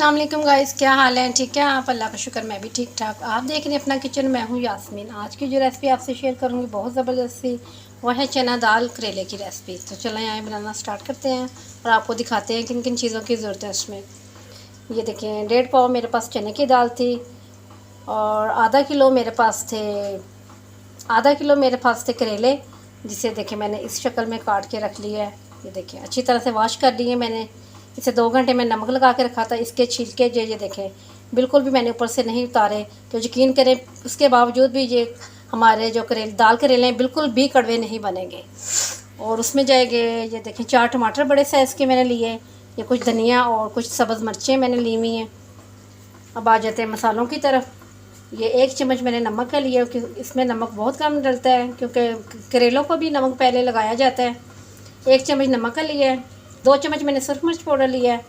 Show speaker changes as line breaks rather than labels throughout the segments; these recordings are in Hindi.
अस्सलाम वालेकुम गाइस, क्या हाल है? ठीक है आप? अल्लाह का शुक्र मैं भी ठीक ठाक। आप देख रहे हैं अपना किचन, मैं हूँ यास्मीन। आज की जो रेसिपी आपसे शेयर करूँगी बहुत ज़बरदस्त सी, वो है चना दाल करेले की रेसिपी। तो चलें यहाँ बनाना स्टार्ट करते हैं और आपको दिखाते हैं किन किन चीज़ों की ज़रूरत है उसमें। ये देखें, 1.5 पाव मेरे पास चने की दाल थी और आधा किलो मेरे पास थे करेले, जिसे देखें मैंने इस शक्ल में काट के रख लिया है। ये देखें अच्छी तरह से वॉश कर लिए मैंने। इसे 2 घंटे में नमक लगा के रखा था। इसके छिलके ये देखें बिल्कुल भी मैंने ऊपर से नहीं उतारे, तो यकीन करें उसके बावजूद भी ये हमारे जो दाल करेले हैं बिल्कुल भी कड़वे नहीं बनेंगे। और उसमें जाएंगे, ये देखें 4 टमाटर बड़े साइज़ के मैंने लिए, ये कुछ धनिया और कुछ सब्ज़ मिर्चें मैंने ली हुई हैं। अब आ जाते हैं मसालों की तरफ। ये 1 चम्मच मैंने नमक का लिया, क्योंकि इसमें नमक बहुत कम डलता है, क्योंकि करेलों को भी नमक पहले लगाया जाता है। 1 चम्मच नमक का लिया है। 2 चम्मच मैंने सुरख मिर्च पाउडर लिया है।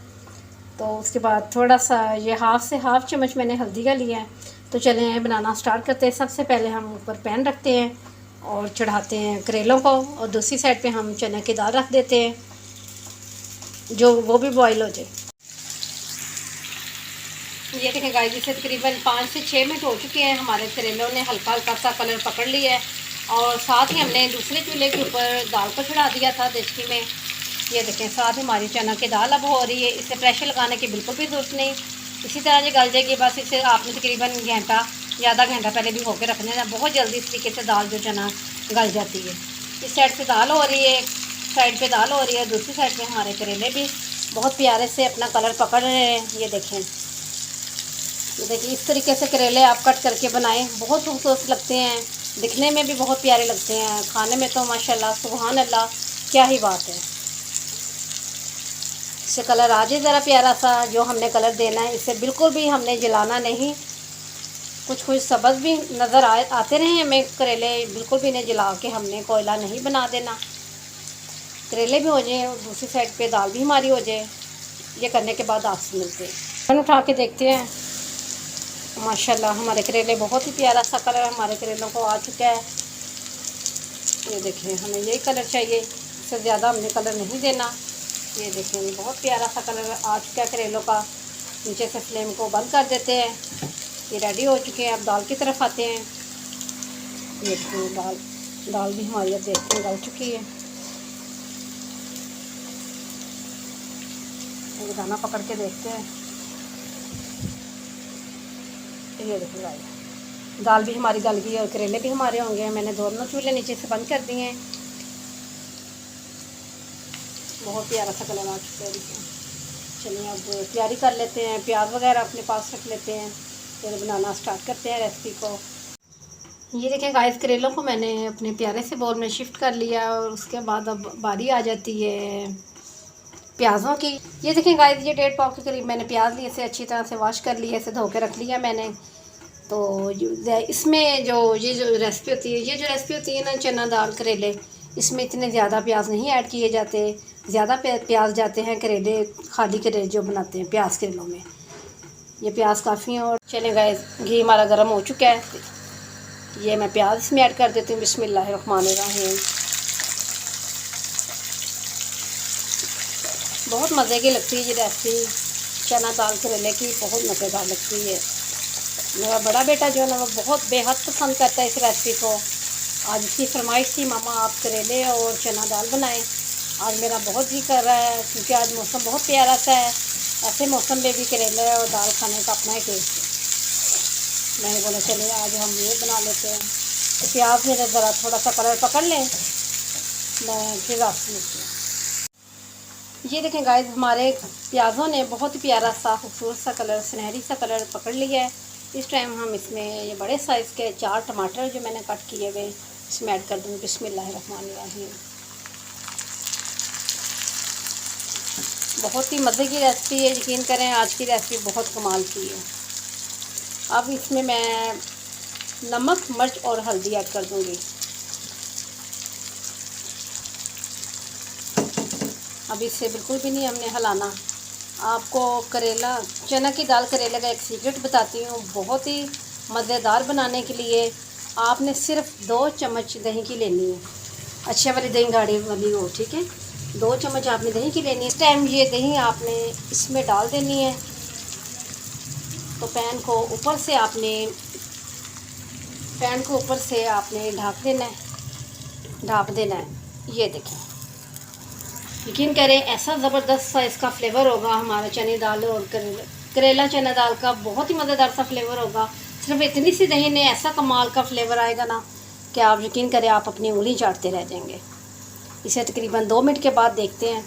तो उसके बाद थोड़ा सा ये हाफ़ चम्मच मैंने हल्दी का लिया है। तो चलें बनाना स्टार्ट करते हैं। सबसे पहले हम ऊपर पैन रखते हैं और चढ़ाते हैं करेलों को, और दूसरी साइड पे हम चने की दाल रख देते हैं, जो वो भी बॉईल हो जाए। ये देखें गाइस, इसे तकरीबन 5 से 6 मिनट हो चुके हैं। हमारे करेलों ने हल्का हल्का सा कलर पकड़ लिया है, और साथ ही हमने दूसरे चूल्हे के ऊपर दाल को चढ़ा दिया था देचकी में। ये देखें साथ हमारी चना की दाल अब हो रही है। इसे प्रेशर लगाने की बिल्कुल भी ज़रूरत नहीं, इसी तरह ये गल जाएगी। बस इसे आपने तकरीबन घंटा या आधा घंटा पहले भी होकर रखना है। बहुत जल्दी इस तरीके से दाल जो चना गल जाती है। इस साइड से दाल हो रही है, एक साइड पे दाल हो रही है, दूसरी साइड पे हमारे करेले भी बहुत प्यारे से अपना कलर पकड़ रहे हैं। ये देखें, इस तरीके से करेले आप कट करके बनाएं, बहुत खूबसूरत लगते हैं, दिखने में भी बहुत प्यारे लगते हैं, खाने में तो माशाल्लाह सुभान अल्लाह क्या ही बात है। इससे कलर आ जाए ज़रा प्यारा सा, जो हमने कलर देना है। इसे बिल्कुल भी हमने जलाना नहीं। कुछ कुछ सब्ज़ भी नज़र आते रहे हमें करेले, बिल्कुल भी नहीं जला के हमने कोयला नहीं बना देना। करेले भी हो जाए और दूसरी साइड पे दाल भी हमारी हो जाए। ये करने के बाद आपसे मिलते हैं। उठा के देखते हैं, माशाल्लाह हमारे करेले बहुत ही प्यारा सा कलर हमारे करेलों को आ चुका है। ये देखें, हमें यही कलर चाहिए, इससे ज़्यादा हमने कलर नहीं देना। ये देखें, ये बहुत प्यारा सा कलर आ चुका है करेलों का। नीचे से फ्लेम को बंद कर देते हैं। ये रेडी हो चुके हैं। अब दाल की तरफ आते हैं। ये देखें, दाल भी हमारी अब देखते हैं गल चुकी है। ये दाना पकड़ के देखते हैं। ये देखें गाइस, दाल भी हमारी गल गई और करेले भी हमारे होंगे। मैंने दोनों चूल्हे नीचे से बंद कर दिए हैं। बहुत प्यारा सा कलर आ चुका है। चलिए अब तैयारी कर लेते हैं, प्याज वगैरह अपने पास रख लेते हैं, फिर बनाना स्टार्ट करते हैं रेसिपी को। ये देखें गाइस, करेलों को मैंने अपने प्यारे से बाउल में शिफ्ट कर लिया, और उसके बाद अब बारी आ जाती है प्याज़ों की। ये देखें गाइस, ये 1.5 पाव के करीब मैंने प्याज लिए, इसे अच्छी तरह से वॉश कर लिया, इसे धो के रख लिया मैंने। तो इसमें ये जो रेसिपी होती है ना चना दाल करेले, इसमें इतने ज़्यादा प्याज नहीं ऐड किए जाते। ज़्यादा प्याज जाते हैं करेले, खाली करेले जो बनाते हैं प्याज करेलों में, ये प्याज काफ़ी है। और चलें गाइस, घी हमारा गर्म हो चुका है। ये मैं प्याज इसमें ऐड कर देती हूँ। बिस्मिल्लाहिर्रहमानिर्रहीम। बहुत मज़े की लगती है ये रेसिपी चना दाल करेले की, बहुत मज़ेदार लगती है। मेरा बड़ा बेटा जो है ना, वो बहुत बेहद पसंद करता है इस रेसिपी को। आज इसकी फरमाइश थी, मामा आप करेले और चना दाल बनाएं। आज मेरा बहुत जी कर रहा है, क्योंकि आज मौसम बहुत प्यारा सा है। ऐसे मौसम में भी करेले और दाल खाने का अपना ही टेस्ट है। मैंने बोला चलिए आज हम ये बना लेते हैं। तो प्याज मेरे ज़रा थोड़ा सा कलर पकड़ लें, मैं फिर आपसे मिलती हूँ। ये देखें गाइस, हमारे प्याज़ों ने बहुत ही प्यारा सा खूबसूरत सा कलर, सुनहरी सा कलर पकड़ लिया है। इस टाइम हम इसमें ये बड़े साइज़ के 4 टमाटर जो मैंने कट किए हुए इसमें ऐड कर दूँगी। बिस्मिल्लाहिर्रहमानिर्रहीम। बहुत ही मज़े की रेसिपी है, यकीन करें आज की रेसिपी बहुत कमाल की है। अब इसमें मैं नमक, मिर्च और हल्दी ऐड कर दूँगी। अब इससे बिल्कुल भी नहीं हमने हिलाना। आपको चना की दाल करेले का एक सीक्रेट बताती हूँ, बहुत ही मज़ेदार बनाने के लिए आपने सिर्फ 2 चम्मच दही की लेनी है। अच्छे वाली दही, गाढ़ी वाली हो, ठीक है। 2 चम्मच आपने दही की लेनी है। इस टाइम ये दही आपने इसमें डाल देनी है तो पैन को ऊपर से आपने ढाँप देना है। ये देखें, यकीन करें ऐसा ज़बरदस्त सा इसका फ्लेवर होगा हमारा चने दाल और करेला चना दाल का, बहुत ही मज़ेदार सा फ्लेवर होगा। सिर्फ इतनी सी दही में ऐसा कमाल का फ्लेवर आएगा ना कि आप यकीन करें आप अपनी उंगली चाटते रह जाएंगे। इसे तकरीबन 2 मिनट के बाद देखते हैं,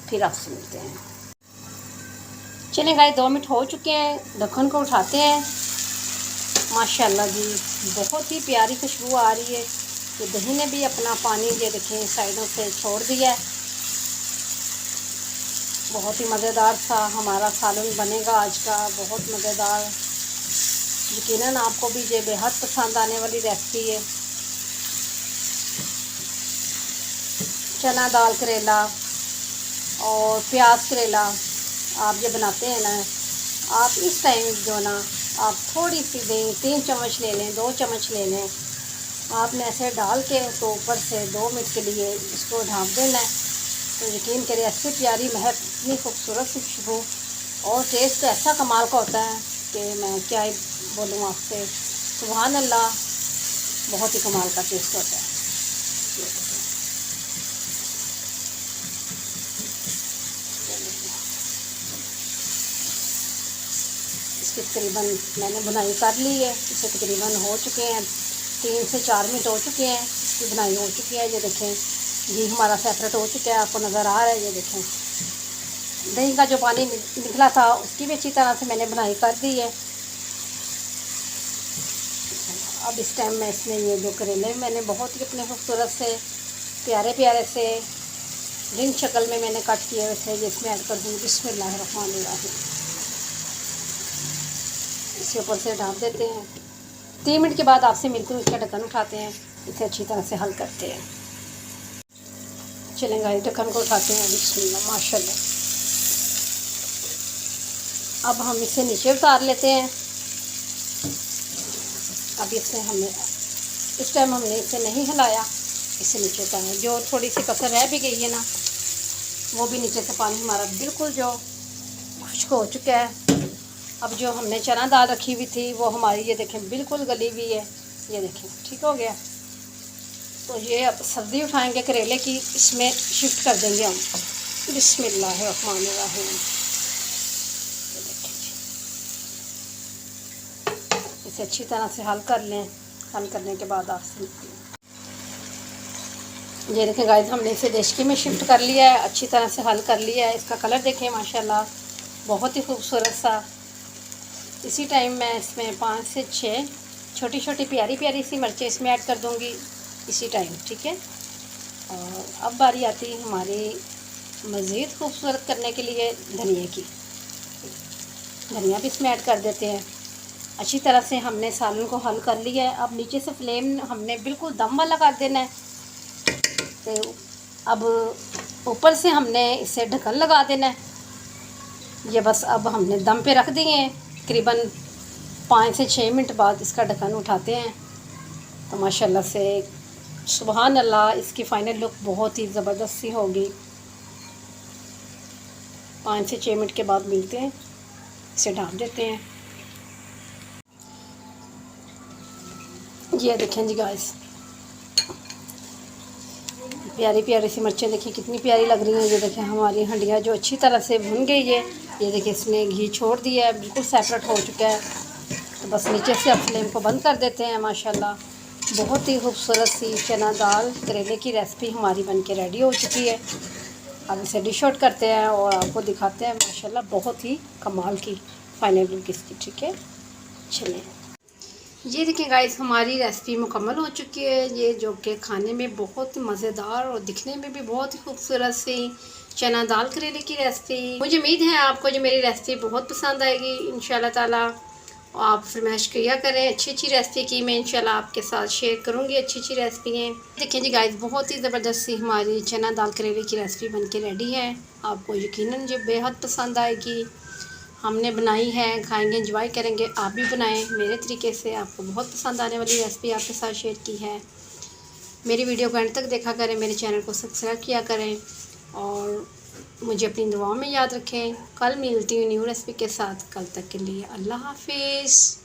फिर आपसे मिलते हैं। चलें गाइस, 2 मिनट हो चुके हैं, ढक्कन को उठाते हैं। माशाल्लाह जी, बहुत ही प्यारी खुशबू आ रही है। तो दही ने भी अपना पानी ये देखें साइडों से छोड़ दिया है। बहुत ही मज़ेदार सा हमारा सालन बनेगा आज का, बहुत मज़ेदार। यकीनन आपको भी ये बेहद पसंद आने वाली रेसिपी है। चना दाल करेला और प्याज करेला आप ये बनाते हैं ना, आप इस टाइम जो ना आप थोड़ी सी दही 3 चम्मच ले लें, 2 चम्मच ले लें, आपने ऐसे डाल के तो ऊपर से 2 मिनट के लिए इसको ढाँप देना है। तो यकीन करिए ऐसी प्यारी महक, इतनी खूबसूरत सी खुशबू और टेस्ट तो ऐसा कमाल का होता है कि मैं क्या ही बोलूँ आपसे। सुभान अल्लाह, बहुत ही कमाल का टेस्ट होता है। इसकी तकरीबन मैंने बुनाई कर ली है। इसे तकरीबन हो चुके हैं 3 से 4 मिनट हो चुके हैं, इसकी बुनाई हो चुकी है। ये देखें, घी हमारा सेपरेट हो चुका है, आपको नज़र आ रहा है। ये देखें, दही का जो पानी निकला था उसकी भी अच्छी तरह से मैंने बुनाई कर दी है। अब इस टाइम में इसमें ये जो करेले मैंने बहुत ही अपने खूबसूरत से प्यारे से रिंग शक्ल में मैंने कट किए हुए थे, जिसमें ऐड कर दूँ। बिस्मिल्लाहिर्रहमानिर्रहीम। इसे ऊपर से ढाँप देते हैं। 3 मिनट के बाद आपसे मिलती हूँ। इसका ढक्कन उठाते हैं, इसे अच्छी तरह से हल करते हैं। चलेंगे इस ढक्कन को उठाते हैं। बिस्मिल्लाह, माशाल्लाह। अब हम इसे नीचे उतार लेते हैं। अब इस टाइम हमने इसे नहीं हिलाया, इसे नीचे उतारा। जो थोड़ी सी कसर रह भी गई है ना, वो भी नीचे से पानी हमारा बिल्कुल जो खुश्क हो चुका है। अब जो हमने चना दाल रखी हुई थी वो हमारी ये देखें बिल्कुल गली हुई है। ये देखें ठीक हो गया। तो ये अब सर्दी उठाएंगे करेले की, इसमें शिफ्ट कर देंगे हम। बिस्मिल्लाहिर्रहमानिर्रहीम। ये देखें, इसे अच्छी तरह से हल कर लें। हल करने के बाद आपसे ये देखें गाइस, हमने इसे देशकी में शिफ्ट कर लिया है, अच्छी तरह से हल कर लिया है। इसका कलर देखें माशाल्लाह, बहुत ही खूबसूरत सा। इसी टाइम मैं इसमें 5 से 6 छोटी छोटी प्यारी सी मिर्चें इसमें ऐड कर दूंगी इसी टाइम, ठीक है। और अब बारी आती है हमारी मज़ीद खूबसूरत करने के लिए धनिया की। धनिया भी इसमें ऐड कर देते हैं। अच्छी तरह से हमने सालन को हल कर लिया है। अब नीचे से फ्लेम हमने बिल्कुल दम वाला कर देना है। तो अब ऊपर से हमने इसे ढक्कन लगा देना है। ये बस अब हमने दम पे रख दिए हैं। तकरीबन 5 से 6 मिनट बाद इसका ढक्कन उठाते हैं। तो माशाल्लाह से सुभान अल्लाह, इसकी फ़ाइनल लुक बहुत ही ज़बरदस्त सी होगी। 5 से 6 मिनट के बाद मिलते हैं। इसे ढाँप देते हैं। ये देखें जी गाइस, प्यारी सी मिर्चें देखिए कितनी प्यारी लग रही हैं। ये देखें हमारी हंडिया जो अच्छी तरह से भुन गई है। ये देखिए इसने घी छोड़ दिया है, बिल्कुल सेपरेट हो चुका है। तो बस नीचे से अब फ्लेम को बंद कर देते हैं। माशाल्लाह, बहुत ही खूबसूरत सी चना दाल करेले की रेसिपी हमारी बनके रेडी हो चुकी है। अब इसे डिश आउट करते हैं और आपको दिखाते हैं। माशाल्लाह, बहुत ही कमाल की फाइनल लुक इसकी, ठीक है। चलिए, ये देखिए गाइस, हमारी रेसिपी मुकम्मल हो चुकी है। ये जो कि खाने में बहुत मज़ेदार और दिखने में भी बहुत ही खूबसूरत सी चना दाल करेले की रेसिपी। मुझे उम्मीद है आपको जो मेरी रेसिपी बहुत पसंद आएगी इंशाल्लाह ताला। और आप फरमाइश किया करें अच्छी रेसिपी की, मैं इंशाल्लाह आपके साथ शेयर करूँगी अच्छी रेसिपियाँ। देखिए जी गाइस, बहुत ही ज़बरदस्त सी हमारी चना दाल करेले की रेसिपी बन के रेडी है। आपको यकीनन जो बेहद पसंद आएगी। हमने बनाई है, खाएंगे, एंजॉय करेंगे। आप भी बनाएं मेरे तरीके से, आपको बहुत पसंद आने वाली रेसिपी आपके साथ शेयर की है। मेरी वीडियो को एंड तक देखा करें, मेरे चैनल को सब्सक्राइब किया करें और मुझे अपनी दुआओं में याद रखें। कल मिलती हूँ न्यू रेसिपी के साथ। कल तक के लिए अल्लाह हाफिज़।